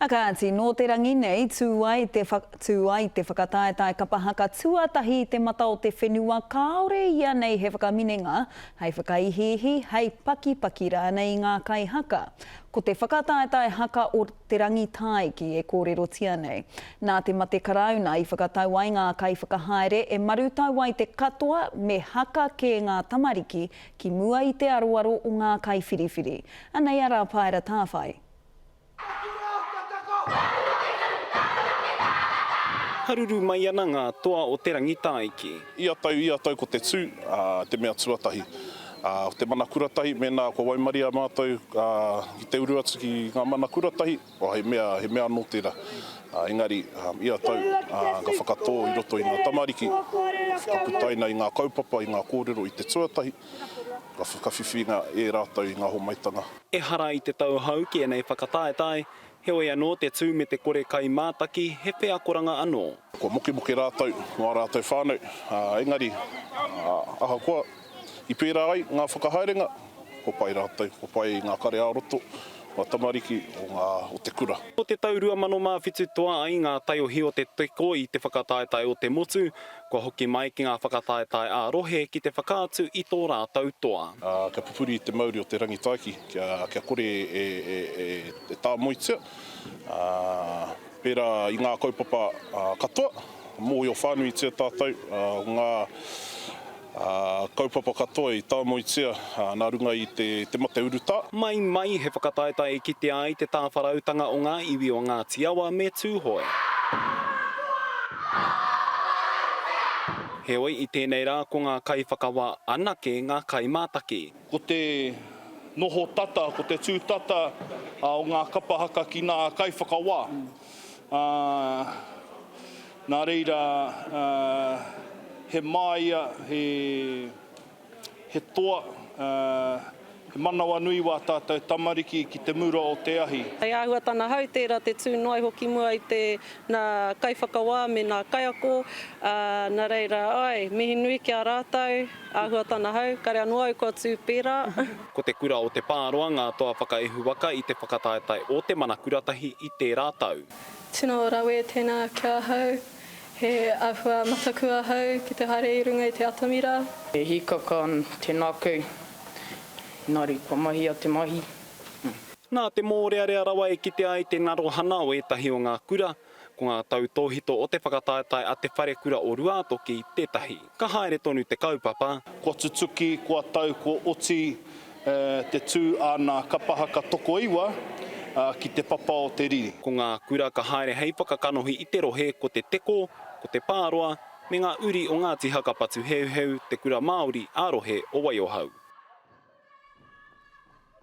Hakaati, nō te rangi nei, tū ai te whakataetae kapahaka tuatahi i te mata o te whenua kāore ia nei he whakaminenga, hei whakaihihi, hei pakipaki rā nei ngā kai haka. Ko te whakataetae haka o te rangi tāiki e kōrerotia nei. Nā te mate karauna i whakatau ai ngā kai whakahaere e marutau ai te katoa me haka ke ngā tamariki ki mua i te aroaro o ngā kai whiriwhiri. Anei ara paera tāwhai. Haruru mai ana ngā toa o te rangi tāiki. Ia tau ko te tū, te mea tuatahi. O te mana kuratahi, mena ko waimaria mātou i te uru atu ki ngā mana kuratahi, he mea no tērā. Engari, ia tau ka whakatō i roto i ngā tamariki, whakaputaina i ngā kaupapa, i ngā kōrero i te tuatahi, ka whiwhinga e rātau i ngā homaitanga. E hara i te tau hau ki enei whakataetae, heoi anō te tū me te kore kai mātaki, he whea koranga anō. Ko moke rātau, ngā rātau whānau, engari, aha koa, i pērā ai ngā whakahaerenga, ko pai rātau, ko pai ngā kare āroto, ngā tamariki o te kura. O te tau 2007 toa ai ngā taiohi o te teko i te whakataetae o te motu, kua hoki mai ki ngā whakataetae ārohe ki te whakaatu i tō rātau toa. Ka pupuri i te mauri o te rangi taiki, kia kore e tā moitia. Pērā i ngā kaupapa katoa, mōhi o whānui i tia tātou, ngā kaupapa katoa i tā moitia, nā runga i te mate uruta. Mai he whakataetae ki te ai te tāwharautanga o ngā iwi o ngā tiawa me tūhoe. Heoi i tēnei rā ko ngā kai whakawa anake ngā kai mātaki. Ko te noho tata, ko te tūtata o ngā kapahaka ki ngā kai whakawa. Nā reira, he māia, he toa, he manawa nui wā tātou tamariki ki te mura o te ahi. Hei āhua tāna hau tērā te tū noai hoki mua i te nā kai whakawā me nā kaiako. Nā reira, ai, mihi nui ki a rātau, āhua tāna hau, kare anō au kua tū pērā. Ko te kura o te pāroa ngā toa whakaehu waka i te whakataetae o te mana kuratahi i te rātau. Tino rawe tēnā kia hau. He āhua matakua hau ki te haere i runga i te atamira. He hikaka te nāku, nāri kua mahi a te mahi. Nā te mōrearea rawa e ki te ai te ngaro hana o etahi o ngā kura, ko ngā tau tōhito o te whakataetae a te whare kura o Ruatoki i tētahi. Ka haere tonu te kaupapa. Kua tutuki, kua tau, kua oti, te tū ana kapahaka toko iwa, ki te papa o te riri. Ko ngā kura ka haere hei whakakanohi i te rohe ko te teko, ko te pāroa, me ngā uri o ngā tihaka patu heu te kura Māori ārohe o Waiohau.